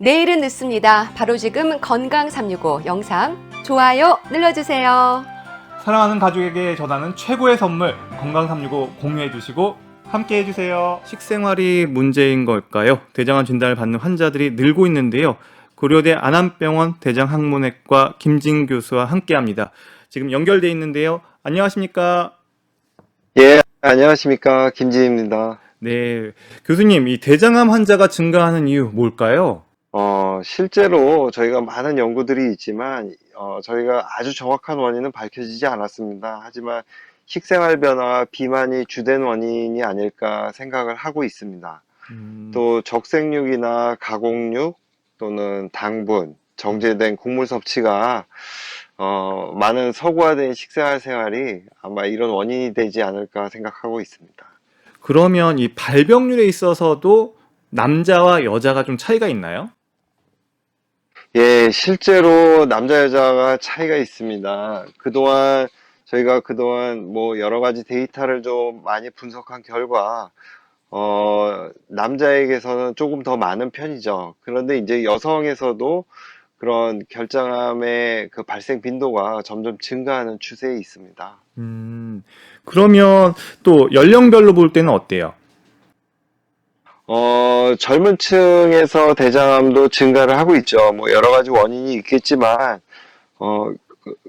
내일은 늦습니다. 바로 지금 건강 365 영상 좋아요 눌러주세요. 사랑하는 가족에게 전하는 최고의 선물 건강 365 공유해 주시고 함께 해주세요. 식생활이 문제인 걸까요? 대장암 진단을 받는 환자들이 늘고 있는데요. 고려대 안암병원 대장학문외과 김진 교수와 함께합니다. 지금 연결돼 있는데요. 안녕하십니까? 예, 안녕하십니까. 김지희입니다. 네, 교수님, 이 대장암 환자가 증가하는 이유 뭘까요? 실제로 저희가 많은 연구들이 있지만, 저희가 아주 정확한 원인은 밝혀지지 않았습니다. 하지만 식생활 변화와 비만이 주된 원인이 아닐까 생각을 하고 있습니다. 음, 또 적색육이나 가공육 또는 당분, 정제된 곡물 섭취가 많은 서구화된 식생활 생활이 아마 이런 원인이 되지 않을까 생각하고 있습니다. 그러면 이 발병률에 있어서도 남자와 여자가 좀 차이가 있나요? 예, 실제로 남자 여자가 차이가 있습니다. 저희가 그동안 뭐 여러 가지 데이터를 좀 많이 분석한 결과, 남자에게서는 조금 더 많은 편이죠. 그런데 이제 여성에서도 그런 결장암의 그 발생 빈도가 점점 증가하는 추세에 있습니다. 음, 그러면 또 연령별로 볼 때는 어때요? 젊은 층에서 대장암도 증가를 하고 있죠. 뭐 여러 가지 원인이 있겠지만, 어,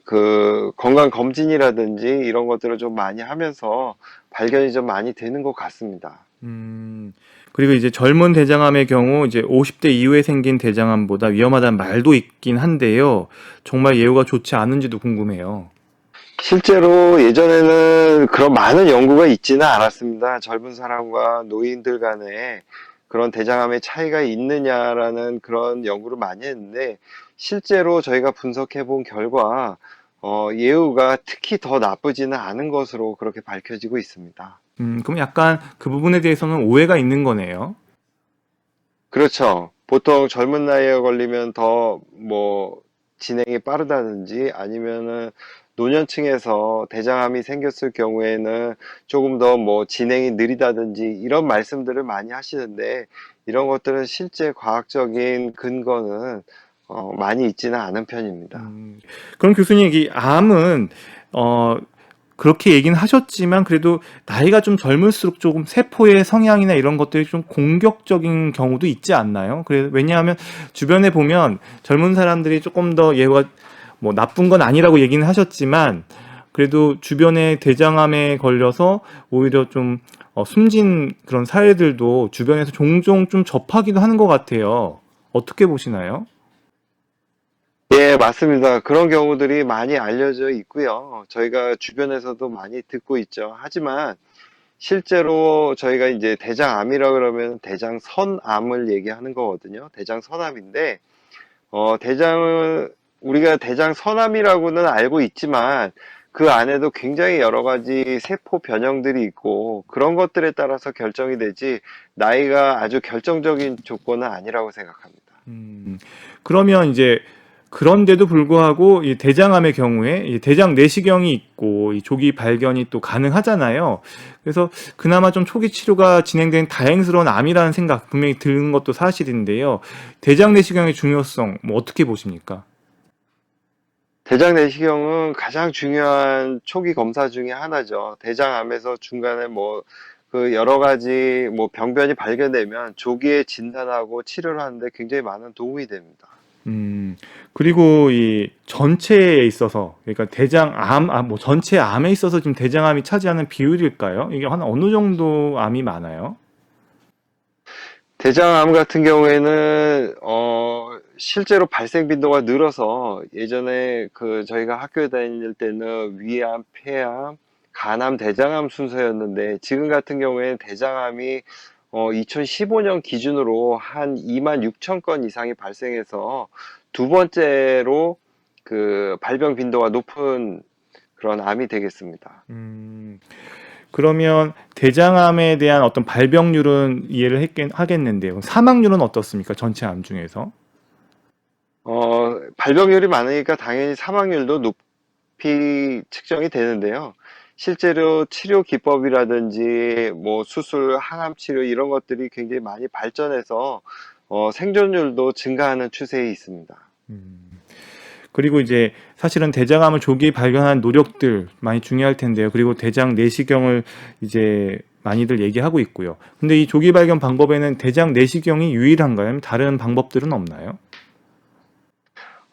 그 건강검진이라든지 이런 것들을 좀 많이 하면서 발견이 좀 많이 되는 것 같습니다. 음, 그리고 이제 젊은 대장암의 경우 이제 50대 이후에 생긴 대장암보다 위험하다는 말도 있긴 한데요. 정말 예후가 좋지 않은지도 궁금해요. 실제로 예전에는 그런 많은 연구가 있지는 않았습니다. 젊은 사람과 노인들 간에 그런 대장암의 차이가 있느냐라는 그런 연구를 많이 했는데, 실제로 저희가 분석해 본 결과, 예후가 특히 더 나쁘지는 않은 것으로 그렇게 밝혀지고 있습니다. 그럼 약간 그 부분에 대해서는 오해가 있는 거네요. 그렇죠. 보통 젊은 나이에 걸리면 더 뭐 진행이 빠르다든지 아니면은 노년층에서 대장암이 생겼을 경우에는 조금 더 뭐 진행이 느리다든지 이런 말씀들을 많이 하시는데, 이런 것들은 실제 과학적인 근거는 많이 있지는 않은 편입니다. 음, 그럼 교수님, 이 암은, 어, 그렇게 얘기는 하셨지만 그래도 나이가 좀 젊을수록 조금 세포의 성향이나 이런 것들이 좀 공격적인 경우도 있지 않나요? 왜냐하면 주변에 보면 젊은 사람들이 조금 더 예후가 뭐 나쁜 건 아니라고 얘기는 하셨지만 그래도 주변에 대장암에 걸려서 오히려 좀 숨진 그런 사례들도 주변에서 종종 좀 접하기도 하는 것 같아요. 어떻게 보시나요? 예, 맞습니다. 그런 경우들이 많이 알려져 있고요. 저희가 주변에서도 많이 듣고 있죠. 하지만 실제로 저희가 이제 대장암이라 그러면 대장선암을 얘기하는 거거든요. 대장선암인데, 우리가 대장선암이라고는 알고 있지만, 그 안에도 굉장히 여러 가지 세포 변형들이 있고, 그런 것들에 따라서 결정이 되지, 나이가 아주 결정적인 조건은 아니라고 생각합니다. 음, 그러면 이제 그런데도 불구하고 이 대장암의 경우에 이 대장 내시경이 있고 이 조기 발견이 또 가능하잖아요. 그래서 그나마 좀 초기 치료가 진행된 다행스러운 암이라는 생각 분명히 드는 것도 사실인데요. 대장 내시경의 중요성 뭐 어떻게 보십니까? 대장 내시경은 가장 중요한 초기 검사 중에 하나죠. 대장암에서 중간에 뭐 그 여러 가지 뭐 병변이 발견되면 조기에 진단하고 치료를 하는데 굉장히 많은 도움이 됩니다. 음, 그리고 이 전체에 있어서, 그러니까 대장암, 뭐 전체 암에 있어서 지금 대장암이 차지하는 비율일까요? 이게 한 어느 정도 암이 많아요? 대장암 같은 경우에는 실제로 발생 빈도가 늘어서, 예전에 그 저희가 학교에 다닐 때는 위암, 폐암, 간암, 대장암 순서였는데, 지금 같은 경우에는 대장암이 2015년 기준으로 한 2만 6천 건 이상이 발생해서 두 번째로 그 발병 빈도가 높은 그런 암이 되겠습니다. 음, 그러면 대장암에 대한 어떤 발병률은 하겠는데요. 사망률은 어떻습니까? 전체 암 중에서? 발병률이 많으니까 당연히 사망률도 높이 측정이 되는데요. 실제로 치료 기법이라든지 뭐 수술, 항암 치료 이런 것들이 굉장히 많이 발전해서 생존율도 증가하는 추세에 있습니다. 음. 그리고 이제 사실은 대장암을 조기 발견한 노력들 많이 중요할 텐데요. 그리고 대장 내시경을 이제 많이들 얘기하고 있고요. 근데 이 조기 발견 방법에는 대장 내시경이 유일한가요? 아니면 다른 방법들은 없나요?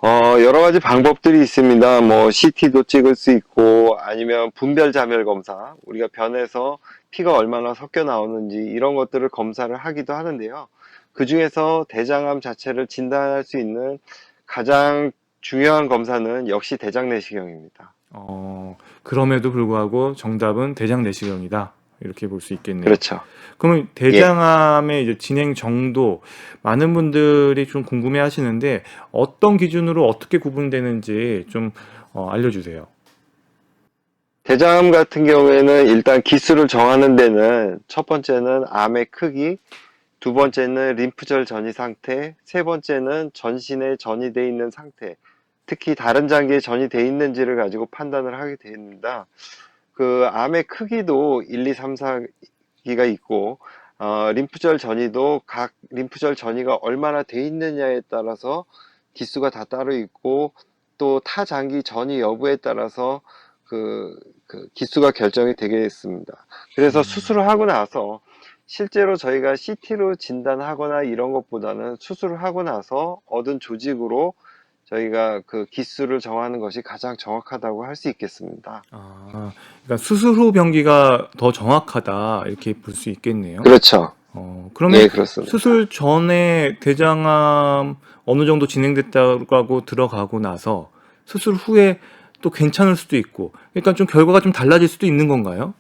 여러 가지 방법들이 있습니다. 뭐 CT도 찍을 수 있고 아니면 분별 자멸 검사, 우리가 변에서 피가 얼마나 섞여 나오는지 이런 것들을 검사를 하기도 하는데요. 그 중에서 대장암 자체를 진단할 수 있는 가장 중요한 검사는 역시 대장 내시경입니다. 그럼에도 불구하고 정답은 대장 내시경이다. 이렇게 볼 수 있겠네요. 그렇죠. 그러면 대장암의 이제 진행 정도 많은 분들이 좀 궁금해 하시는데 어떤 기준으로 어떻게 구분되는지 좀 알려주세요. 대장암 같은 경우에는 일단 기수를 정하는 데는 첫 번째는 암의 크기, 두 번째는 림프절 전이 상태, 세 번째는 전신에 전이 돼 있는 상태, 특히 다른 장기에 전이 돼 있는지를 가지고 판단을 하게 됩니다. 그 암의 크기도 1, 2, 3, 4기가 있고 림프절 전이도 각 림프절 전이가 얼마나 돼 있느냐에 따라서 기수가 다 따로 있고 또 타 장기 전이 여부에 따라서 그 기수가 결정이 되겠습니다. 그래서 수술을 하고 나서 실제로 저희가 CT로 진단하거나 이런 것보다는 수술을 하고 나서 얻은 조직으로 저희가 그 기수를 정하는 것이 가장 정확하다고 할 수 있겠습니다. 그러니까 수술 후 병기가 더 정확하다 이렇게 볼 수 있겠네요. 그렇죠. 그러면 예, 그렇습니다. 수술 전에 대장암 어느 정도 진행됐다고 하고 들어가고 나서 수술 후에 또 괜찮을 수도 있고, 그러니까 좀 결과가 좀 달라질 수도 있는 건가요?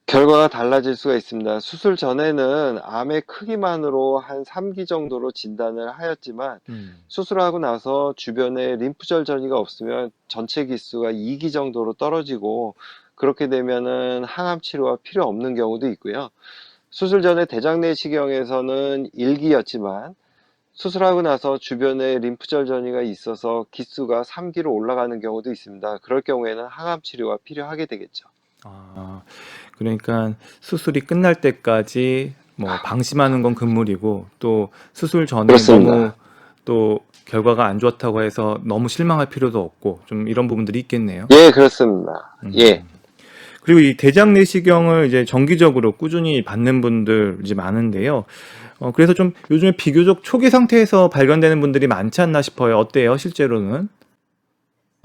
결과가 달라질 수가 있습니다. 수술 전에는 암의 크기만으로 한 3기 정도로 진단을 하였지만 수술하고 나서 주변에 림프절 전이가 없으면 전체 기수가 2기 정도로 떨어지고 그렇게 되면은 항암 치료가 필요 없는 경우도 있고요. 수술 전에 대장 내시경에서는 1기였지만 수술하고 나서 주변에 림프절 전이가 있어서 기수가 3기로 올라가는 경우도 있습니다. 그럴 경우에는 항암 치료가 필요하게 되겠죠. 그러니까 수술이 끝날 때까지 뭐 방심하는 건 금물이고 또 수술 전에 그렇습니다. 너무 또 결과가 안 좋았다고 해서 너무 실망할 필요도 없고 좀 이런 부분들이 있겠네요. 예, 그렇습니다. 예. 그리고 이 대장 내시경을 이제 정기적으로 꾸준히 받는 분들 이제 많은데요. 그래서 좀 요즘에 비교적 초기 상태에서 발견되는 분들이 많지 않나 싶어요. 어때요, 실제로는?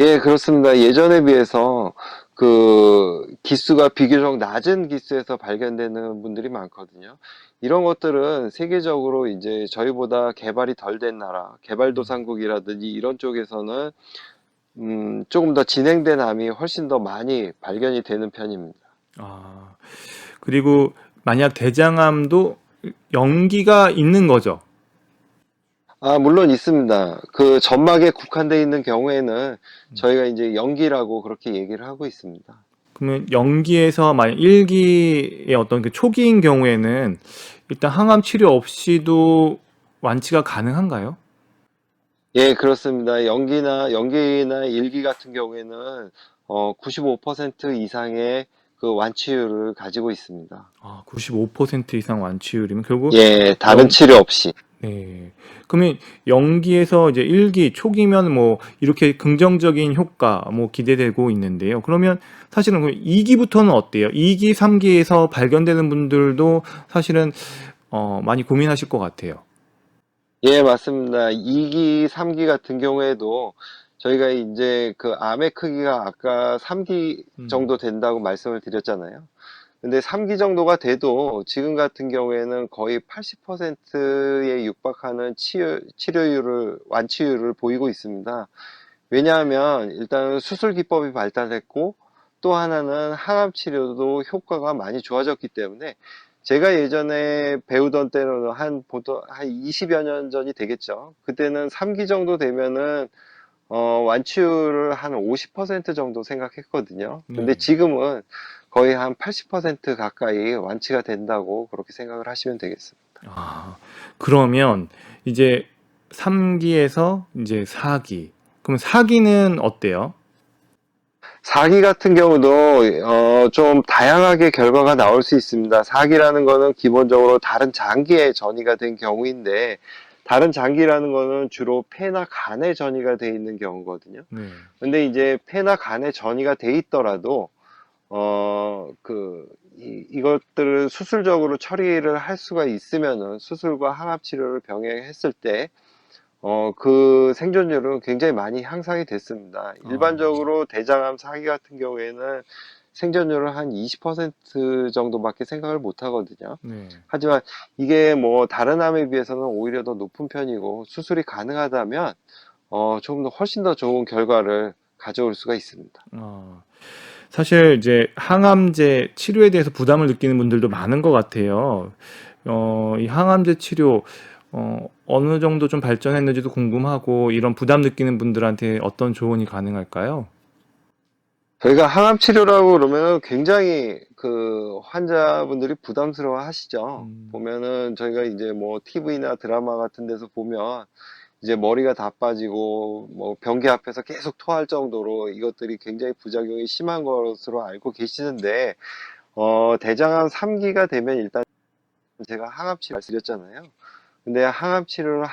예, 그렇습니다. 예전에 비해서 그 기수가 비교적 낮은 기수에서 발견되는 분들이 많거든요. 이런 것들은 세계적으로 이제 저희보다 개발이 덜 된 나라, 개발도상국이라든지 이런 쪽에서는 조금 더 진행된 암이 훨씬 더 많이 발견이 되는 편입니다. 그리고 만약 대장암도 연기가 있는 거죠. 물론 있습니다. 그 점막에 국한되어 있는 경우에는 저희가 이제 연기라고 그렇게 얘기를 하고 있습니다. 그러면 연기에서 만약 1기의 어떤 그 초기인 경우에는 일단 항암 치료 없이도 완치가 가능한가요? 예, 그렇습니다. 연기나 1기 같은 경우에는 95% 이상의 그 완치율을 가지고 있습니다. 95% 이상 완치율이면 결국 예, 다른 연- 치료 없이. 네. 그러면 연기에서 이제 1기 초기면 뭐 이렇게 긍정적인 효과 뭐 기대되고 있는데요. 그러면 사실은 2기부터는 어때요? 2기, 3기에서 발견되는 분들도 사실은 많이 고민하실 것 같아요. 예, 맞습니다. 2기, 3기 같은 경우에도 저희가 이제 그 암의 크기가 아까 3기 정도 된다고 말씀을 드렸잖아요. 근데 3기 정도가 돼도 지금 같은 경우에는 거의 80%에 육박하는 완치율을 보이고 있습니다. 왜냐하면 일단 수술 기법이 발달했고 또 하나는 항암 치료도 효과가 많이 좋아졌기 때문에 제가 예전에 배우던 때는 보통 한 20여 년 전이 되겠죠. 그때는 3기 정도 되면은 완치율을 한 50% 정도 생각했거든요. 근데 지금은 거의 한 80% 가까이 완치가 된다고 그렇게 생각을 하시면 되겠습니다. 그러면 이제 3기에서 이제 4기. 그럼 4기는 어때요? 사기 같은 경우도 좀 다양하게 결과가 나올 수 있습니다. 사기라는 거는 기본적으로 다른 장기에 전이가 된 경우인데, 다른 장기라는 거는 주로 폐나 간에 전이가 돼 있는 경우거든요. 네. 근데 이제 폐나 간에 전이가 돼 있더라도 이것들을 수술적으로 처리를 할 수가 있으면은, 수술과 항암 치료를 병행했을 때 그 생존율은 굉장히 많이 향상이 됐습니다. 아, 일반적으로 대장암 사기 같은 경우에는 생존율은 한 20% 정도밖에 생각을 못 하거든요. 네. 하지만 이게 뭐 다른 암에 비해서는 오히려 더 높은 편이고, 수술이 가능하다면 조금 더 훨씬 더 좋은 결과를 가져올 수가 있습니다. 아, 사실 이제 항암제 치료에 대해서 부담을 느끼는 분들도 많은 것 같아요. 이 항암제 치료 어느 정도 좀 발전했는지도 궁금하고 이런 부담 느끼는 분들한테 어떤 조언이 가능할까요? 저희가 항암 치료라고 그러면 굉장히 그 환자분들이 부담스러워 하시죠. 음, 보면은 저희가 이제 뭐 TV나 드라마 같은 데서 보면 이제 머리가 다 빠지고 뭐 변기 앞에서 계속 토할 정도로 이것들이 굉장히 부작용이 심한 것으로 알고 계시는데, 대장암 3기가 되면 일단 제가 항암 치료 말씀드렸잖아요. 근데 항암 치료를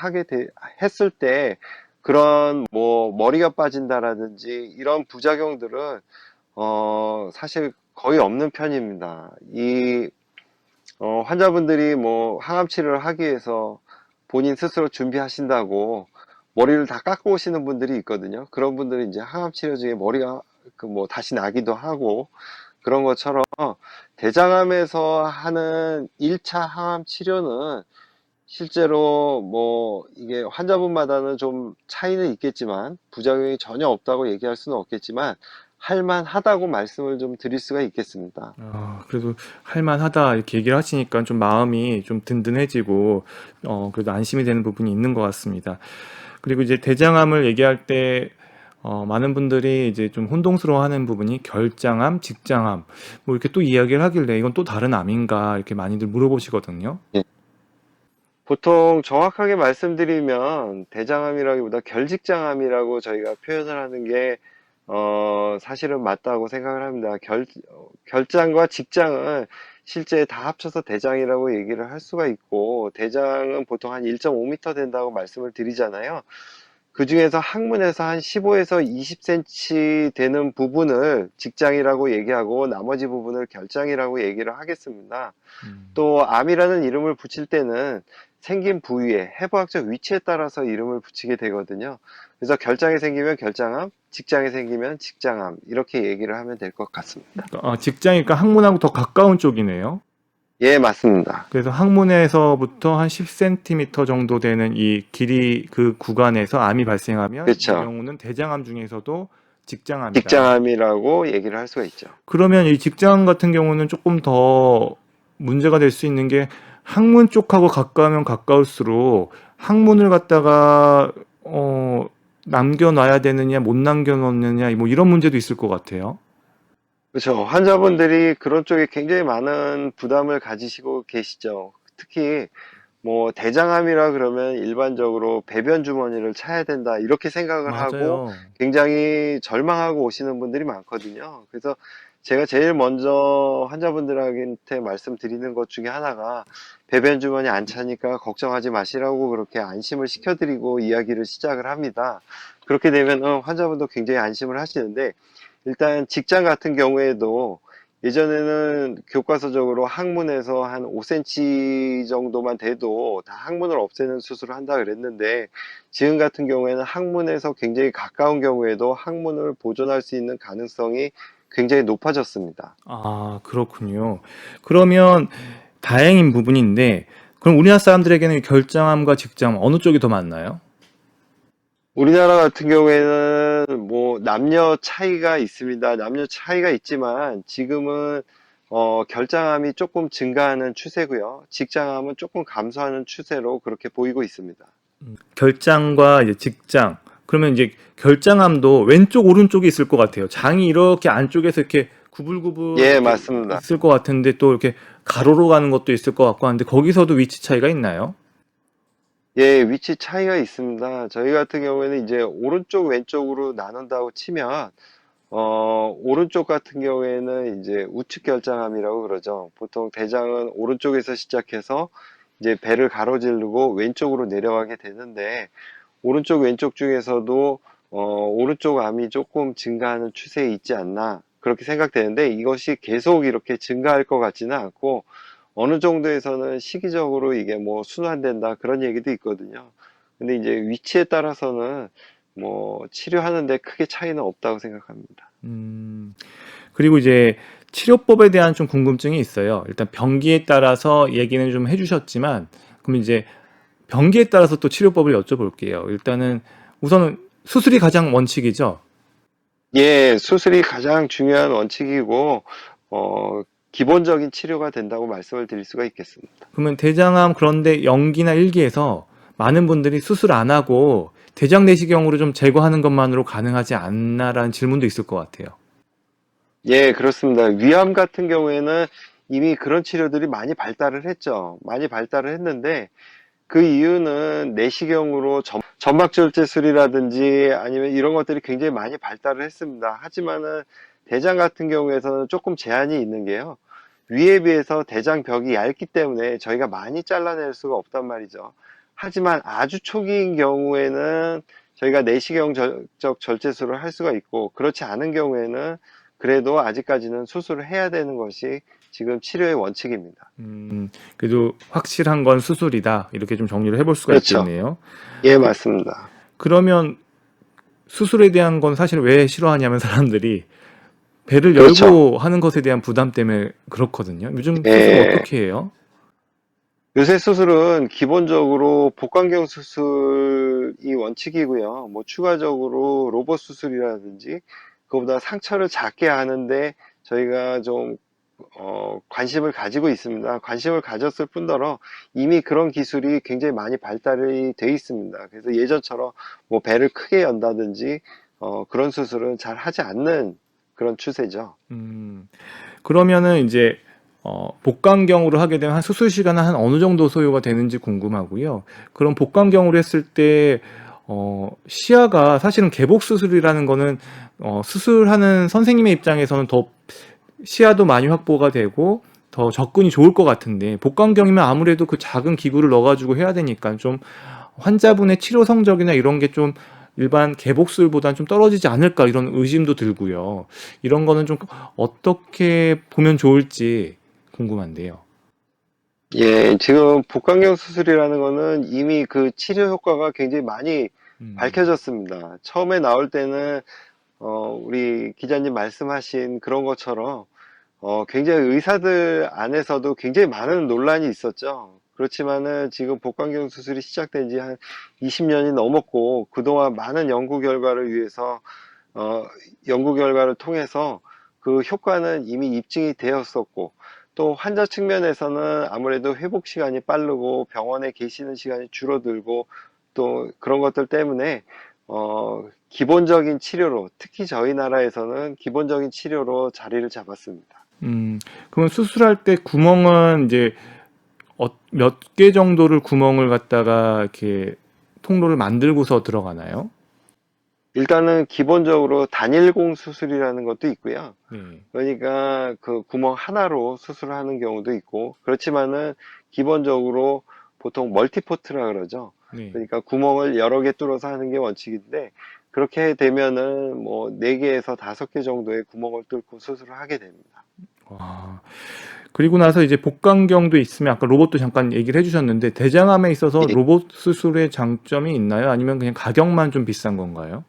했을 때 그런 뭐 머리가 빠진다라든지 이런 부작용들은 사실 거의 없는 편입니다. 환자분들이 뭐 항암 치료를 하기 위해서 본인 스스로 준비하신다고 머리를 다 깎고 오시는 분들이 있거든요. 그런 분들은 이제 항암 치료 중에 머리가 그 뭐 다시 나기도 하고, 그런 것처럼 대장암에서 하는 1차 항암 치료는 실제로 뭐 이게 환자분마다는 좀 차이는 있겠지만, 부작용이 전혀 없다고 얘기할 수는 없겠지만 할만하다고 말씀을 좀 드릴 수가 있겠습니다. 그래도 할만하다 이렇게 얘기를 하시니까 좀 마음이 좀 든든해지고 그래도 안심이 되는 부분이 있는 것 같습니다. 그리고 이제 대장암을 얘기할 때 많은 분들이 이제 좀 혼동스러워하는 부분이 결장암, 직장암 뭐 이렇게 또 이야기를 하길래 이건 또 다른 암인가 이렇게 많이들 물어보시거든요. 예. 보통 정확하게 말씀드리면 대장암이라기보다 결직장암이라고 저희가 표현을 하는 게 사실은 맞다고 생각을 합니다. 결장과 직장은 실제 다 합쳐서 대장이라고 얘기를 할 수가 있고, 대장은 보통 한 1.5m 된다고 말씀을 드리잖아요. 그 중에서 항문에서 한 15에서 20cm 되는 부분을 직장이라고 얘기하고, 나머지 부분을 결장이라고 얘기를 하겠습니다. 음. 또 암이라는 이름을 붙일 때는 생긴 부위에, 해부학적 위치에 따라서 이름을 붙이게 되거든요. 그래서 결장이 생기면 결장암, 직장이 생기면 직장암, 이렇게 얘기를 하면 될 것 같습니다. 직장이니까 항문하고 더 가까운 쪽이네요. 예, 맞습니다. 그래서 항문에서부터 한 10cm 정도 되는 이 길이 그 구간에서 암이 발생하면 이 그렇죠. 경우는 대장암 중에서도 직장암이다. 직장암이라고 얘기를 할 수가 있죠. 그러면 이 직장암 같은 경우는 조금 더 문제가 될 수 있는 게 항문 쪽하고 가까우면 가까울수록 항문을 갖다가 남겨놔야 되느냐 못 남겨놓느냐 뭐 이런 문제도 있을 것 같아요. 그렇죠. 환자분들이 그런 쪽에 굉장히 많은 부담을 가지시고 계시죠. 특히 뭐 대장암이라 그러면 일반적으로 배변 주머니를 차야 된다 이렇게 생각을 하고 맞아요. 굉장히 절망하고 오시는 분들이 많거든요. 그래서 제가 제일 먼저 환자분들한테 말씀드리는 것 중에 하나가, 배변 주머니 안 차니까 걱정하지 마시라고 그렇게 안심을 시켜드리고 이야기를 시작을 합니다. 그렇게 되면 환자분도 굉장히 안심을 하시는데, 일단 직장 같은 경우에도 예전에는 교과서적으로 항문에서 한 5cm 정도만 돼도 다 항문을 없애는 수술을 한다 그랬는데, 지금 같은 경우에는 항문에서 굉장히 가까운 경우에도 항문을 보존할 수 있는 가능성이 굉장히 높아졌습니다. 아, 그렇군요. 그러면 다행인 부분인데, 그럼 우리나라 사람들에게는 결장암과 직장암 어느 쪽이 더 많나요? 우리나라 같은 경우에는 뭐 남녀 차이가 있습니다. 남녀 차이가 있지만 지금은 결장암이 조금 증가하는 추세고요. 직장암은 조금 감소하는 추세로 그렇게 보이고 있습니다. 결장과 이제 직장. 그러면 이제 결장암도 왼쪽, 오른쪽이 있을 것 같아요. 장이 이렇게 안쪽에서 이렇게 구불구불 예, 이렇게 맞습니다. 있을 것 같은데 또 이렇게 가로로 가는 것도 있을 것 같고 하는데 거기서도 위치 차이가 있나요? 예, 위치 차이가 있습니다. 저희 같은 경우에는 이제 오른쪽, 왼쪽으로 나눈다고 치면, 오른쪽 같은 경우에는 이제 우측 결장암이라고 그러죠. 보통 대장은 오른쪽에서 시작해서 이제 배를 가로지르고 왼쪽으로 내려가게 되는데, 오른쪽 왼쪽 중에서도 오른쪽 암이 조금 증가하는 추세에 있지 않나 그렇게 생각되는데, 이것이 계속 이렇게 증가할 것 같지는 않고 어느 정도에서는 시기적으로 이게 뭐 순환된다 그런 얘기도 있거든요. 근데 이제 위치에 따라서는 뭐 치료하는데 크게 차이는 없다고 생각합니다. 음, 그리고 이제 치료법에 대한 좀 궁금증이 있어요. 일단 병기에 따라서 얘기는 좀 해주셨지만, 그럼 이제 병기에 따라서 또 치료법을 여쭤볼게요. 일단은 우선은 수술이 가장 원칙이죠. 예, 수술이 가장 중요한 원칙이고 어, 기본적인 치료가 된다고 말씀을 드릴 수가 있겠습니다. 그러면 대장암 그런데 연기나 일기에서 많은 분들이 수술 안 하고 대장 내시경으로 좀 제거하는 것만으로 가능하지 않나라는 질문도 있을 것 같아요. 예, 그렇습니다. 위암 같은 경우에는 이미 그런 치료들이 많이 발달을 했죠. 많이 발달을 했는데 그 이유는 내시경으로 점막절제술이라든지 아니면 이런 것들이 굉장히 많이 발달을 했습니다. 하지만은 대장 같은 경우에서는 조금 제한이 있는 게요. 위에 비해서 대장 벽이 얇기 때문에 저희가 많이 잘라낼 수가 없단 말이죠. 하지만 아주 초기인 경우에는 저희가 내시경적 절제술을 할 수가 있고, 그렇지 않은 경우에는 그래도 아직까지는 수술을 해야 되는 것이 지금 치료의 원칙입니다. 그래도 확실한 건 수술이다. 이렇게 좀 정리를 해볼 수가 그렇죠. 있겠네요. 예, 맞습니다. 그러면 수술에 대한 건 사실 왜 싫어하냐면 사람들이 배를 그렇죠. 열고 하는 것에 대한 부담 때문에 그렇거든요. 요즘 수술 예. 어떻게 해요? 요새 수술은 기본적으로 복강경 수술이 원칙이고요. 뭐 추가적으로 로봇 수술이라든지 그보다 상처를 작게 하는데 저희가 좀 관심을 가지고 있습니다. 관심을 가졌을 뿐더러 이미 그런 기술이 굉장히 많이 발달이 돼 있습니다. 그래서 예전처럼 뭐 배를 크게 연다든지 그런 수술은 잘 하지 않는 그런 추세죠. 그러면은 이제 복강경으로 하게 되면 한 수술 시간은 한 어느 정도 소요가 되는지 궁금하고요. 그럼 복강경으로 했을 때 시야가 사실은 개복 수술이라는 거는 수술하는 선생님의 입장에서는 더 시야도 많이 확보가 되고 더 접근이 좋을 것 같은데 복강경이면 아무래도 그 작은 기구를 넣어가지고 해야 되니까 좀 환자분의 치료 성적이나 이런 게 좀 일반 개복술보다는 좀 떨어지지 않을까 이런 의심도 들고요. 이런 거는 좀 어떻게 보면 좋을지 궁금한데요. 예, 지금 복강경 수술이라는 거는 이미 그 치료 효과가 굉장히 많이 음, 밝혀졌습니다. 처음에 나올 때는 우리 기자님 말씀하신 그런 것처럼 굉장히 의사들 안에서도 굉장히 많은 논란이 있었죠. 그렇지만은 지금 복강경 수술이 시작된 지 한 20년이 넘었고, 그동안 많은 어, 연구 결과를 통해서 그 효과는 이미 입증이 되었었고, 또 환자 측면에서는 아무래도 회복 시간이 빠르고 병원에 계시는 시간이 줄어들고 또 그런 것들 때문에 기본적인 치료로, 특히 저희 나라에서는 기본적인 치료로 자리를 잡았습니다. 그러면 수술할 때 구멍은 이제 몇 개 정도를 구멍을 갖다가 이렇게 통로를 만들고서 들어가나요? 일단은 기본적으로 단일공 수술이라는 것도 있고요. 네. 그러니까 그 구멍 하나로 수술을 하는 경우도 있고, 그렇지만은 기본적으로 보통 멀티포트라 그러죠. 네. 그러니까 구멍을 여러 개 뚫어서 하는 게 원칙인데, 그렇게 되면은 뭐 4개에서 5개 정도의 구멍을 뚫고 수술을 하게 됩니다. 와. 그리고 나서 이제 복강경도 있으면 아까 로봇도 잠깐 얘기를 해주셨는데 대장암에 있어서 예. 로봇 수술의 장점이 있나요? 아니면 그냥 가격만 좀 비싼 건가요?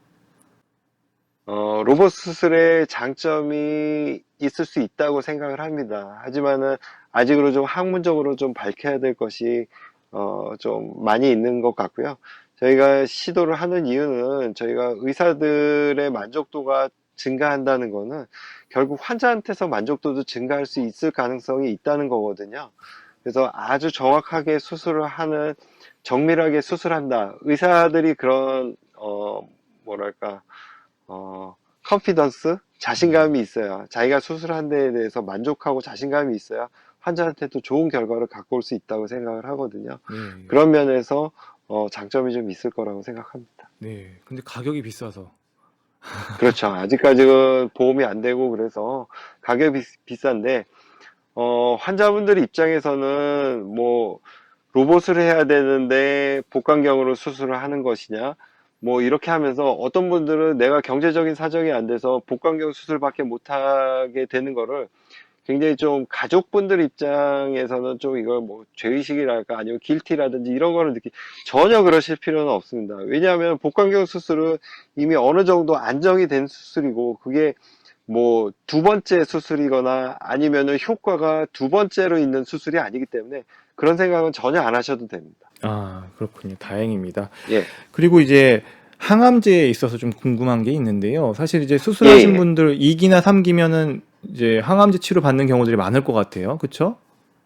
로봇 수술의 장점이 있을 수 있다고 생각을 합니다. 하지만은 아직으로 좀 학문적으로 좀 밝혀야 될 것이 좀 많이 있는 것 같고요. 저희가 시도를 하는 이유는 저희가 의사들의 만족도가 증가한다는 거는 결국 환자한테서 만족도도 증가할 수 있을 가능성이 있다는 거거든요. 그래서 아주 정확하게 수술을 하는, 정밀하게 수술한다. 의사들이 그런 뭐랄까 컨피던스? 자신감이 있어야, 자기가 수술한 데에 대해서 만족하고 자신감이 있어야 환자한테도 좋은 결과를 갖고 올 수 있다고 생각을 하거든요. 네. 그런 면에서 장점이 좀 있을 거라고 생각합니다. 네. 근데 가격이 비싸서. 그렇죠. 아직까지는 보험이 안 되고 그래서 가격이 비싼데, 환자분들 입장에서는 뭐 로봇을 해야 되는데 복강경으로 수술을 하는 것이냐, 뭐 이렇게 하면서 어떤 분들은 내가 경제적인 사정이 안 돼서 복강경 수술밖에 못 하게 되는 거를 굉장히 좀 가족분들 입장에서는 좀 이걸 뭐 죄의식이랄까 아니면 길티라든지 이런 거를 전혀 그러실 필요는 없습니다. 왜냐하면 복강경 수술은 이미 어느 정도 안정이 된 수술이고, 그게 뭐 두 번째 수술이거나 아니면은 효과가 두 번째로 있는 수술이 아니기 때문에 그런 생각은 전혀 안 하셔도 됩니다. 아, 그렇군요. 다행입니다. 예, 그리고 이제 항암제에 있어서 좀 궁금한 게 있는데요. 사실 이제 예, 수술하신 예, 분들 2기나 3기면은 이제 항암제 치료 받는 경우들이 많을 것 같아요. 그쵸?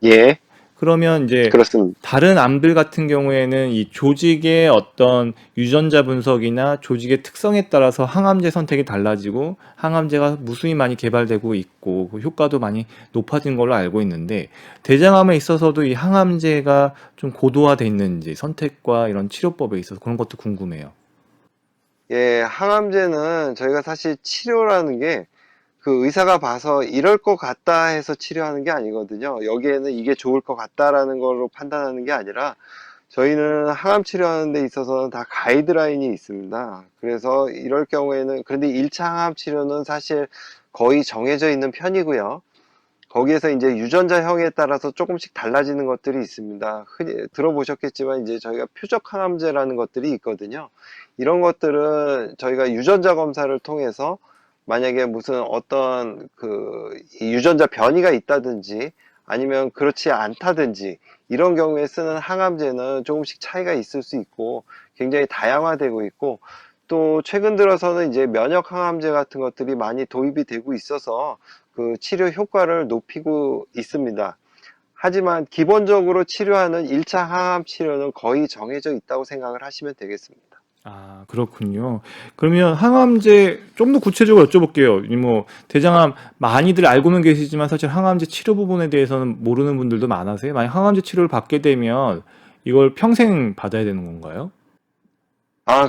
예, 그러면 이제 그렇습니다. 다른 암들 같은 경우에는 이 조직의 어떤 유전자 분석이나 조직의 특성에 따라서 항암제 선택이 달라지고 항암제가 무수히 많이 개발되고 있고 그 효과도 많이 높아진 걸로 알고 있는데 대장암에 있어서도 이 항암제가 좀 고도화돼 있는지 선택과 이런 치료법에 있어서 그런 것도 궁금해요. 예, 항암제는 저희가 사실 치료라는 게 그 의사가 봐서 이럴 것 같다 해서 치료하는 게 아니거든요. 여기에는 이게 좋을 것 같다라는 걸로 판단하는 게 아니라, 저희는 항암 치료하는 데 있어서는 다 가이드라인이 있습니다. 그래서 이럴 경우에는, 그런데 1차 항암 치료는 사실 거의 정해져 있는 편이고요. 거기에서 이제 유전자형에 따라서 조금씩 달라지는 것들이 있습니다. 흔히 들어보셨겠지만 이제 저희가 표적 항암제라는 것들이 있거든요. 이런 것들은 저희가 유전자 검사를 통해서 만약에 무슨 어떤 이 유전자 변이가 있다든지 아니면 그렇지 않다든지 이런 경우에 쓰는 항암제는 조금씩 차이가 있을 수 있고 굉장히 다양화되고 있고, 또 최근 들어서는 이제 면역 항암제 같은 것들이 많이 도입이 되고 있어서 그 치료 효과를 높이고 있습니다. 하지만 기본적으로 치료하는 1차 항암 치료는 거의 정해져 있다고 생각을 하시면 되겠습니다. 아, 그렇군요. 그러면 항암제 좀 더 구체적으로 여쭤볼게요. 뭐 대장암 많이들 알고는 계시지만 사실 항암제 치료 부분에 대해서는 모르는 분들도 많아서요. 만약 항암제 치료를 받게 되면 이걸 평생 받아야 되는 건가요?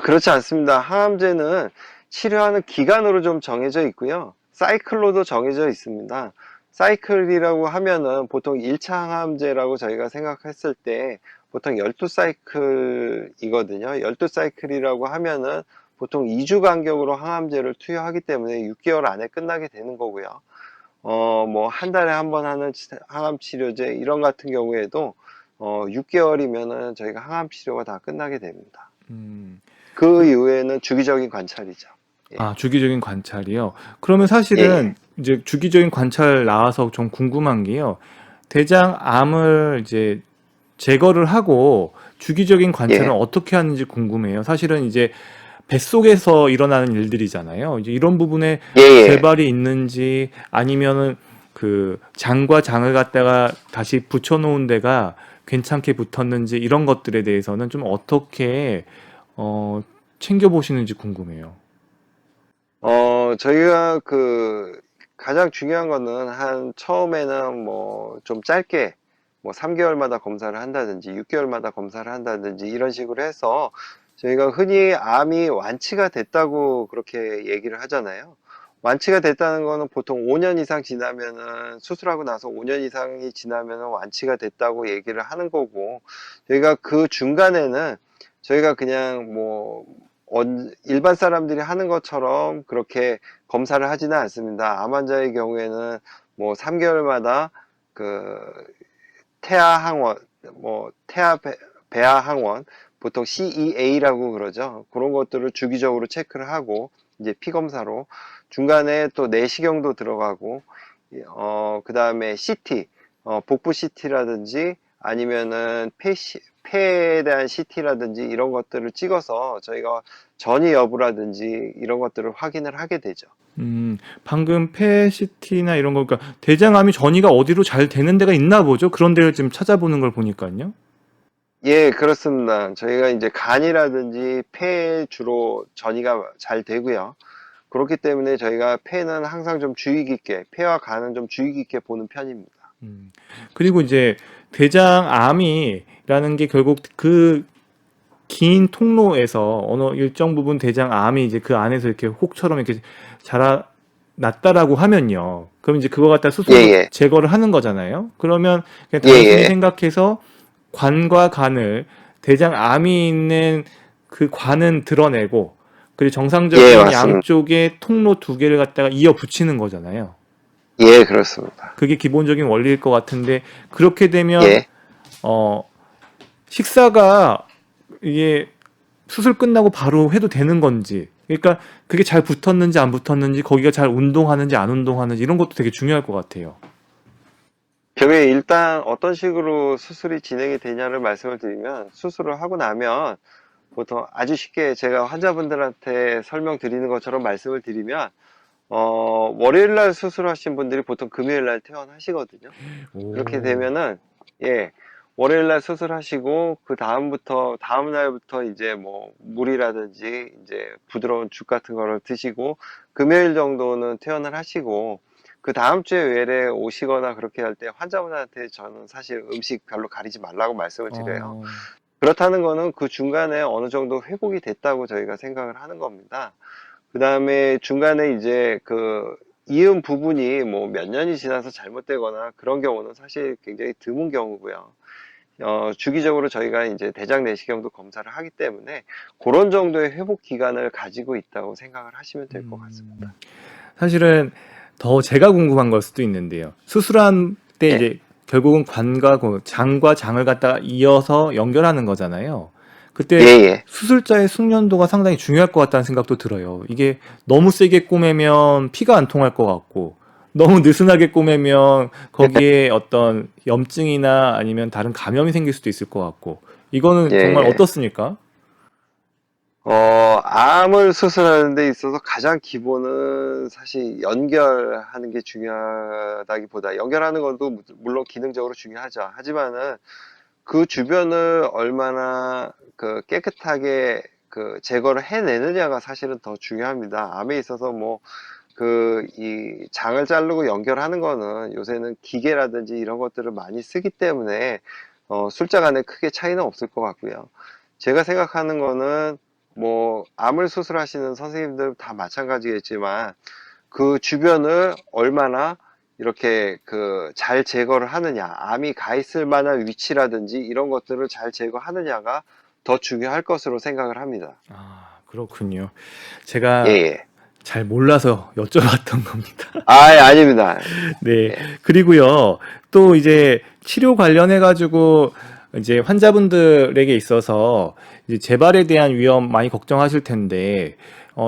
그렇지 않습니다. 항암제는 치료하는 기간으로 좀 정해져 있고요. 사이클로도 정해져 있습니다. 사이클이라고 하면은 보통 1차 항암제라고 저희가 생각했을 때 보통 12사이클이거든요. 12사이클이라고 하면은 보통 2주 간격으로 항암제를 투여하기 때문에 6개월 안에 끝나게 되는 거고요. 뭐 한 달에 한 번 하는 항암 치료제 이런 같은 경우에도 6개월이면은 저희가 항암 치료가 다 끝나게 됩니다. 음, 그 그- 이후에는 주기적인 관찰이죠. 예, 아, 주기적인 관찰이요. 그러면 예, 예, 사실은 이제 주기적인 관찰 나와서 좀 궁금한 게요. 대장암을 이제 제거를 하고 주기적인 관찰은 예, 어떻게 하는지 궁금해요. 사실은 이제 뱃속에서 일어나는 일들이잖아요. 이제 이런 부분에 예, 예. 재발이 있는지 아니면은 그 장과 장을 갖다가 다시 붙여놓은 데가 괜찮게 붙었는지 이런 것들에 대해서는 좀 어떻게 어, 챙겨보시는지 궁금해요. 저희가 가장 중요한 거는 처음에는 뭐 좀 짧게 뭐 3개월마다 검사를 한다든지 6개월마다 검사를 한다든지 이런 식으로 해서 저희가 흔히 암이 완치가 됐다고 그렇게 얘기를 하잖아요. 완치가 됐다는 거는 보통 5년 이상 지나면은, 수술하고 나서 5년 이상이 지나면은 완치가 됐다고 얘기를 하는 거고, 저희가 그 중간에는 저희가 그냥 뭐 일반 사람들이 하는 것처럼 그렇게 검사를 하지는 않습니다. 암 환자의 경우에는 뭐 3개월마다 그 태아 항원, 뭐 배아 항원, 보통 CEA라고 그러죠. 그런 것들을 주기적으로 체크를 하고 이제 피 검사로 중간에 또 내시경도 들어가고, 그 다음에 CT, 복부 CT라든지 아니면은 폐에 대한 CT라든지 이런 것들을 찍어서 저희가 전이 여부라든지 이런 것들을 확인을 하게 되죠. 방금 페시티나 이런 거, 그러니까 대장암이 전이가 어디로 잘 되는 데가 있나 보죠. 그런 데를 지금 찾아보는 걸 보니까요. 예, 그렇습니다. 저희가 이제 간이라든지 폐에 주로 전이가 잘 되고요. 그렇기 때문에 저희가 폐는 항상 좀 주의 깊게, 폐와 간은 좀 주의 깊게 보는 편입니다. 그리고 이제 대장암이라는 게 결국 그 긴 통로에서 어느 일정 부분 대장암이 이제 그 안에서 이렇게 혹처럼 이렇게 자라났다라고 하면요. 그럼 이제 그거 갖다 예, 수술로 예, 제거를 하는 거잖아요. 그러면 그냥 예, 단순히 예, 생각해서 관과 간을 대장암이 있는 그 관은 드러내고 그리고 예, 정상적인 맞습니다. 양쪽에 통로 두 개를 갖다가 이어 붙이는 거잖아요. 예, 그렇습니다. 그게 기본적인 원리일 것 같은데 그렇게 되면 예. 어 식사가 이게 수술 끝나고 바로 해도 되는 건지 그러니까 그게 잘 붙었는지 안 붙었는지 거기가 잘 운동하는지 안 운동하는지 이런 것도 되게 중요할 것 같아요. 결국에 일단 어떤 식으로 수술이 진행이 되냐를 말씀을 드리면 수술을 하고 나면 보통 아주 쉽게 제가 환자분들한테 설명드리는 것처럼 말씀을 드리면 월요일 날 수술하신 분들이 보통 금요일 날 퇴원하시거든요. 그렇게 오. 되면은 예, 월요일 날 수술하시고 그 다음부터 다음 날부터 이제 뭐 물이라든지 이제 부드러운 죽 같은 거를 드시고 금요일 정도는 퇴원을 하시고 그 다음 주에 외래 오시거나 그렇게 할 때 환자분한테 저는 사실 음식 별로 가리지 말라고 말씀을 드려요. 어. 그렇다는 거는 그 중간에 어느 정도 회복이 됐다고 저희가 생각을 하는 겁니다. 그 다음에 중간에 이제 그 이은 부분이 뭐 몇 년이 지나서 잘못되거나 그런 경우는 사실 굉장히 드문 경우고요. 주기적으로 저희가 이제 대장 내시경도 검사를 하기 때문에 그런 정도의 회복 기간을 가지고 있다고 생각을 하시면 될 것 같습니다. 사실은 더 제가 궁금한 걸 수도 있는데요. 수술한 때 예, 이제 결국은 관과 그 장과 장을 갖다가 이어서 연결하는 거잖아요. 예, 그때 예. 수술자의 숙련도가 상당히 중요할 것 같다는 생각도 들어요. 이게 너무 세게 꼬매면 피가 안 통할 것 같고, 너무 느슨하게 꼬매면 거기에 어떤 염증이나 아니면 다른 감염이 생길 수도 있을 것 같고, 이거는 예, 정말 예. 어떻습니까? 암을 수술하는 데 있어서 가장 기본은 사실 연결하는 게 중요하다기보다 연결하는 것도 물론 기능적으로 중요하죠. 하지만은 그 주변을 얼마나 그 깨끗하게 그 제거를 해내느냐가 사실은 더 중요합니다. 암에 있어서 뭐 그 이 장을 자르고 연결하는 거는 요새는 기계라든지 이런 것들을 많이 쓰기 때문에 술자 간에 크게 차이는 없을 것 같고요. 제가 생각하는 거는 뭐 암을 수술하시는 선생님들 다 마찬가지겠지만 그 주변을 얼마나 이렇게 그 잘 제거를 하느냐, 암이 가 있을 만한 위치라든지 이런 것들을 잘 제거하느냐가 더 중요할 것으로 생각을 합니다. 아, 그렇군요. 예, 제가 예. 잘 몰라서 여쭤봤던 겁니다. 아, 예, 아닙니다. 네. 예, 그리고요, 또 이제 치료 관련해가지고 이제 환자분들에게 있어서 이제 재발에 대한 위험 많이 걱정하실 텐데,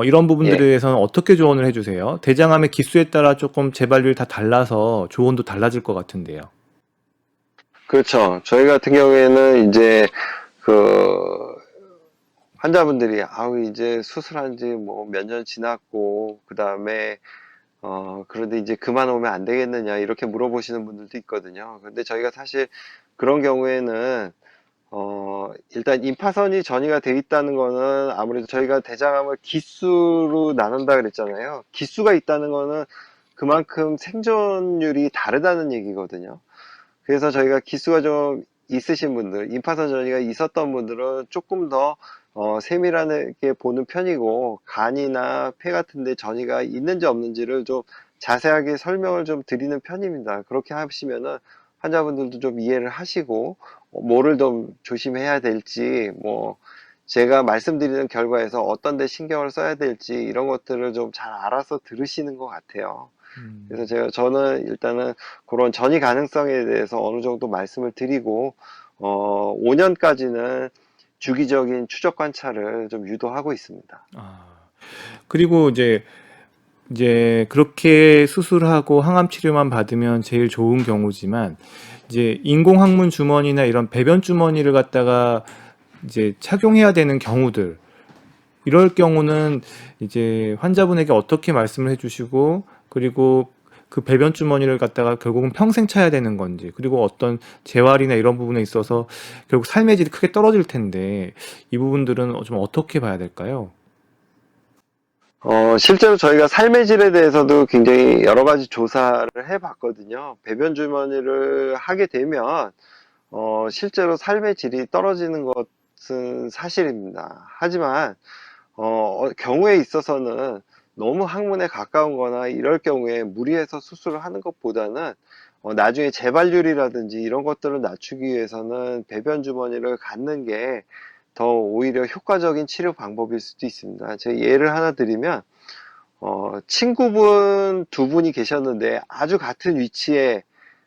이런 부분들에 예. 대해서는 어떻게 조언을 해주세요? 대장암의 기수에 따라 조금 재발률이 다 달라서 조언도 달라질 것 같은데요. 그렇죠. 저희 같은 경우에는 이제 그 환자분들이 아우 이제 수술한 지 뭐 몇 년 지났고 그다음에 그런데 이제 그만 오면 안 되겠느냐 이렇게 물어보시는 분들도 있거든요. 근데 저희가 사실 그런 경우에는 일단 임파선이 전이가 돼 있다는 거는 아무래도 저희가 대장암을 기수로 나눈다 그랬잖아요. 기수가 있다는 거는 그만큼 생존율이 다르다는 얘기거든요. 그래서 저희가 기수가 좀 있으신 분들, 임파선 전이가 있었던 분들은 조금 더 세밀하게 보는 편이고 간이나 폐 같은 데 전이가 있는지 없는지를 좀 자세하게 설명을 좀 드리는 편입니다. 그렇게 하시면은 환자분들도 좀 이해를 하시고 뭐를 좀 조심해야 될지 뭐 제가 말씀드리는 결과에서 어떤 데 신경을 써야 될지 이런 것들을 좀 잘 알아서 들으시는 것 같아요. 그래서 저는 일단은 그런 전이 가능성에 대해서 어느 정도 말씀을 드리고 5년까지는 주기적인 추적 관찰을 좀 유도하고 있습니다. 아, 그리고 이제 그렇게 수술하고 항암 치료만 받으면 제일 좋은 경우지만 이제 인공항문 주머니나 이런 배변 주머니를 갖다가 이제 착용해야 되는 경우들 이럴 경우는 이제 환자분에게 어떻게 말씀을 해주시고 그리고 그 배변 주머니를 갖다가 결국은 평생 차야 되는 건지 그리고 어떤 재활이나 이런 부분에 있어서 결국 삶의 질이 크게 떨어질 텐데 이 부분들은 좀 어떻게 봐야 될까요? 실제로 저희가 삶의 질에 대해서도 굉장히 여러 가지 조사를 해봤거든요. 배변 주머니를 하게 되면 실제로 삶의 질이 떨어지는 것은 사실입니다. 하지만 경우에 있어서는 너무 항문에 가까운 거나 이럴 경우에 무리해서 수술을 하는 것보다는 나중에 재발률이라든지 이런 것들을 낮추기 위해서는 배변 주머니를 갖는 게 더 오히려 효과적인 치료 방법일 수도 있습니다. 제가 예를 하나 드리면 친구분 두 분이 계셨는데 아주 같은 위치에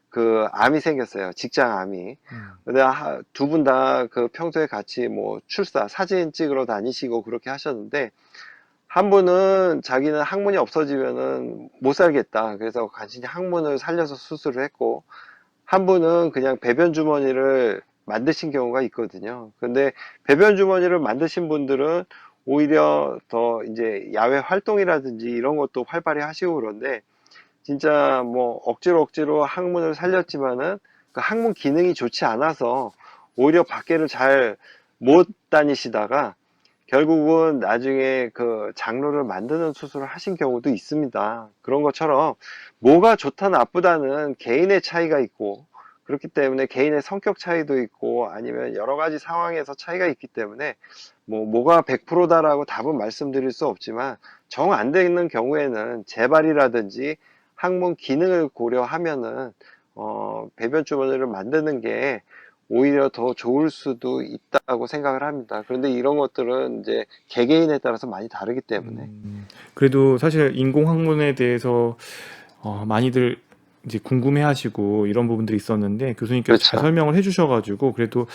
그 암이 생겼어요. 직장암이. 근데 두 분 다 그 평소에 같이 뭐 출사, 사진 찍으러 다니시고 그렇게 하셨는데 한 분은 자기는 항문이 없어지면은 못 살겠다. 그래서 간신히 항문을 살려서 수술을 했고 한 분은 그냥 배변 주머니를 만드신 경우가 있거든요. 근데 배변 주머니를 만드신 분들은 오히려 더 이제 야외 활동이라든지 이런 것도 활발히 하시고 그런데 진짜 뭐 억지로 항문을 살렸지만은 그 항문 기능이 좋지 않아서 오히려 밖에를 잘 못 다니시다가 결국은 나중에 그 장로를 만드는 수술을 하신 경우도 있습니다. 그런 것처럼 뭐가 좋다 나쁘다는 개인의 차이가 있고 그렇기 때문에 개인의 성격 차이도 있고 아니면 여러 가지 상황에서 차이가 있기 때문에 뭐가 100%다라고 답은 말씀드릴 수 없지만 정 안 되는 경우에는 재발이라든지 항문 기능을 고려하면은 배변 주머니를 만드는 게 오히려 더 좋을 수도 있다고 생각을 합니다. 그런데 이런 것들은 이제 개개인에 따라서 많이 다르기 때문에. 그래도 사실 인공 항문에 대해서 많이들 이제 궁금해하시고 이런 부분들이 있었는데 교수님께서 잘 그렇죠. 설명을 해주셔가지고 그래도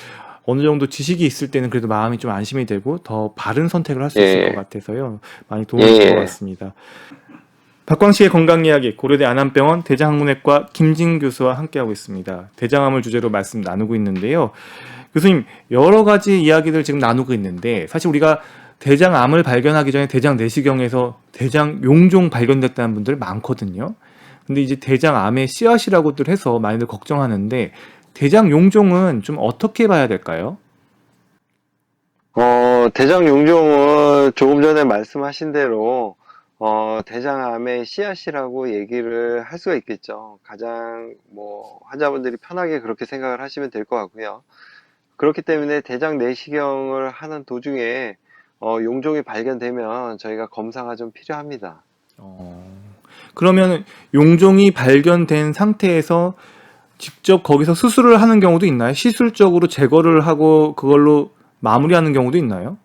어느 정도 지식이 있을 때는 그래도 마음이 좀 안심이 되고 더 바른 선택을 할 수 있을 것 예, 같아서요. 많이 도움이 된 것 예. 같습니다. 박광식의 건강 이야기 고려대 안암병원 대장학문외과 김진 교수와 함께하고 있습니다. 대장암을 주제로 말씀 나누고 있는데요. 교수님, 여러 가지 이야기들 지금 나누고 있는데 사실 우리가 대장암을 발견하기 전에 대장 내시경에서 대장 용종 발견됐다는 분들 많거든요. 근데 이제 대장암의 씨앗이라고들 해서 많이들 걱정하는데 대장 용종은 좀 어떻게 봐야 될까요? 대장 용종은 조금 전에 말씀하신 대로 대장암의 씨앗이라고 얘기를 할 수가 있겠죠. 가장 환자분들이 편하게 그렇게 생각을 하시면 될 것 같고요. 그렇기 때문에 대장 내시경을 하는 도중에 용종이 발견되면 저희가 검사가 좀 필요합니다. 그러면 용종이 발견된 상태에서 직접 거기서 수술을 하는 경우도 있나요? 시술적으로 제거를 하고 그걸로 마무리하는 경우도 있나요?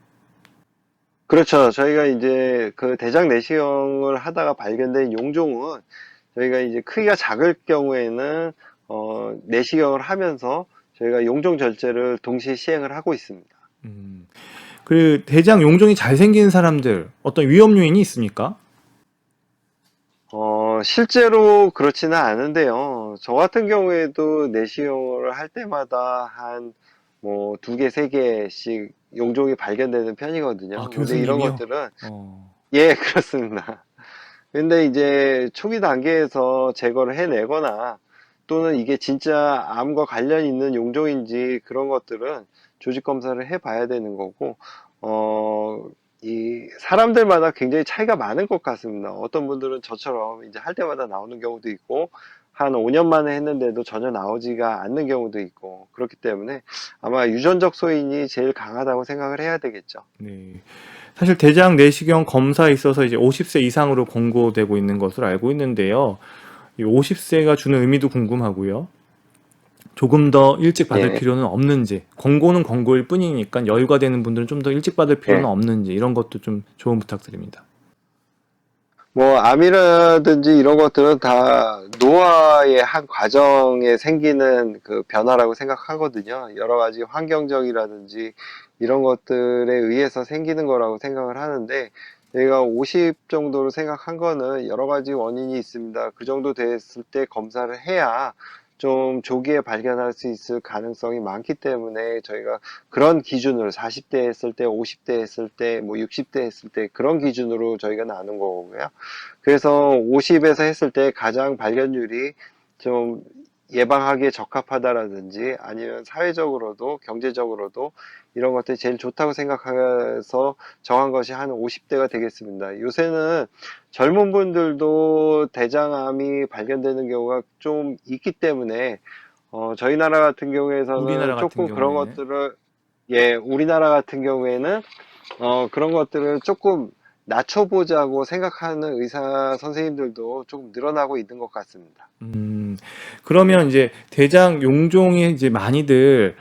그렇죠. 저희가 이제 그 대장 내시경을 하다가 발견된 용종은 저희가 이제 크기가 작을 경우에는 내시경을 하면서 저희가 용종 절제를 동시에 시행을 하고 있습니다. 그 대장 용종이 잘 생긴 사람들 어떤 위험 요인이 있습니까? 실제로 그렇지는 않은데요. 저 같은 경우에도 내시경을 할 때마다 한 두 개, 세 개씩 용종이 발견되는 편이거든요. 근데 이런 교수님이요? 것들은 예, 그렇습니다. 근데 이제 초기 단계에서 제거를 해내거나 또는 이게 진짜 암과 관련 있는 용종인지 그런 것들은 조직 검사를 해봐야 되는 거고, 이 사람들마다 굉장히 차이가 많은 것 같습니다. 어떤 분들은 저처럼 이제 할 때마다 나오는 경우도 있고, 한 5년 만에 했는데도 전혀 나오지가 않는 경우도 있고, 그렇기 때문에 아마 유전적 소인이 제일 강하다고 생각을 해야 되겠죠. 네. 사실 대장 내시경 검사에 있어서 이제 50세 이상으로 권고되고 있는 것으로 알고 있는데요. 이 50세가 주는 의미도 궁금하고요. 조금 더 일찍 받을 예, 필요는 없는지, 권고는 권고일 뿐이니까 여유가 되는 분들은 좀 더 일찍 받을 필요는 예. 없는지 이런 것도 좀 조언 부탁드립니다. 암이라든지 이런 것들은 다 노화의 한 과정에 생기는 그 변화라고 생각하거든요. 여러 가지 환경적이라든지 이런 것들에 의해서 생기는 거라고 생각을 하는데, 저희가 50 정도로 생각한 거는 여러 가지 원인이 있습니다. 그 정도 됐을 때 검사를 해야 좀 조기에 발견할 수 있을 가능성이 많기 때문에 저희가 그런 기준으로 40대 했을 때, 50대 했을 때, 60대 했을 때 그런 기준으로 저희가 나눈 거고요. 그래서 50에서 했을 때 가장 발견율이 좀 예방하기에 적합하다라든지 아니면 사회적으로도 경제적으로도 이런 것들이 제일 좋다고 생각해서 정한 것이 한 50대가 되겠습니다. 요새는 젊은 분들도 대장암이 발견되는 경우가 좀 있기 때문에 저희 나라 같은 경우에는 우리나라 같은 조금 그런 경우에는 것들을 예, 우리나라 같은 경우에는 그런 것들을 조금 낮춰보자고 생각하는 의사 선생님들도 조금 늘어나고 있는 것 같습니다. 그러면 이제 대장 용종이 이제 많이들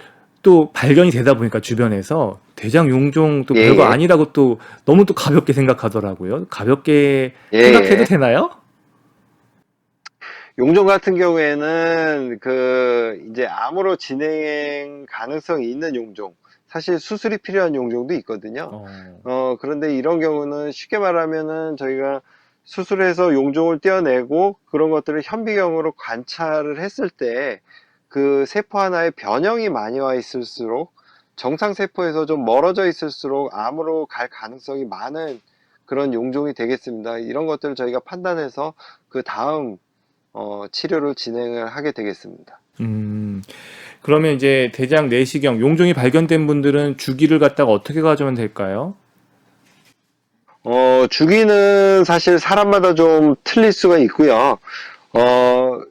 또 발견이 되다 보니까 주변에서 대장 용종 또 예, 별거 예, 아니라고 또 너무 또 가볍게 생각하더라고요. 가볍게 예, 생각해도 예. 되나요? 용종 같은 경우에는 이제 암으로 진행 가능성이 있는 용종, 사실 수술이 필요한 용종도 있거든요. 어, 그런데 이런 경우는 쉽게 말하면은 저희가 수술해서 용종을 떼어내고 그런 것들을 현미경으로 관찰을 했을 때 그 세포 하나에 변형이 많이 와 있을수록 정상 세포에서 좀 멀어져 있을수록 암으로 갈 가능성이 많은 그런 용종이 되겠습니다. 이런 것들을 저희가 판단해서 그 다음 치료를 진행을 하게 되겠습니다. 음, 그러면 이제 대장 내시경 용종이 발견된 분들은 주기를 갖다가 어떻게 가져오면 될까요? 주기는 사실 사람마다 좀 틀릴 수가 있고요. 어,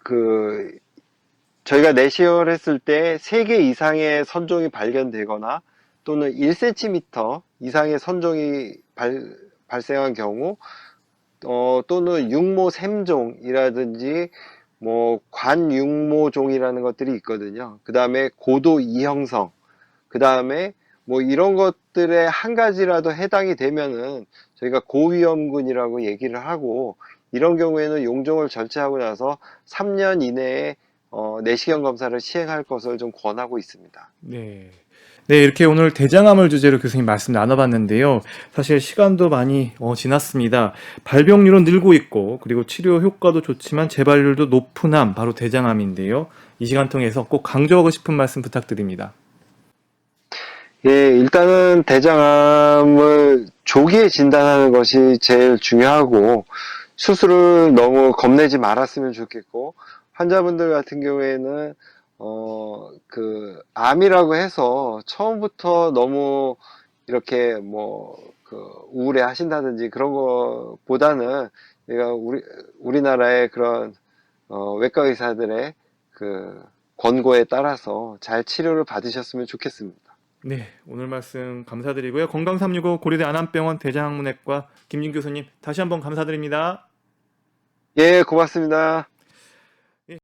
그, 저희가 내시경을 했을 때 3개 이상의 선종이 발견되거나 또는 1cm 이상의 선종이 발생한 경우, 또는 육모샘종이라든지 뭐 관육모종이라는 것들이 있거든요. 그 다음에 고도 이형성, 그 다음에 뭐 이런 것들에 한 가지라도 해당이 되면은 저희가 고위험군이라고 얘기를 하고, 이런 경우에는 용종을 절제하고 나서 3년 이내에 내시경 검사를 시행할 것을 좀 권하고 있습니다. 네. 네, 이렇게 오늘 대장암을 주제로 교수님 말씀 나눠봤는데요. 사실 시간도 많이 지났습니다. 발병률은 늘고 있고, 그리고 치료 효과도 좋지만 재발률도 높은 암, 바로 대장암인데요. 이 시간 통해서 꼭 강조하고 싶은 말씀 부탁드립니다. 예, 일단은 대장암을 조기에 진단하는 것이 제일 중요하고, 수술을 너무 겁내지 말았으면 좋겠고, 환자분들 같은 경우에는 암이라고 해서 처음부터 너무 이렇게 우울해 하신다든지 그런 거보다는, 내가 우리나라의 그런 외과 의사들의 권고에 따라서 잘 치료를 받으셨으면 좋겠습니다. 네, 오늘 말씀 감사드리고요. 건강365 고려대 안암병원 대장학문외과 김진 교수님 다시 한번 감사드립니다. 예, 고맙습니다.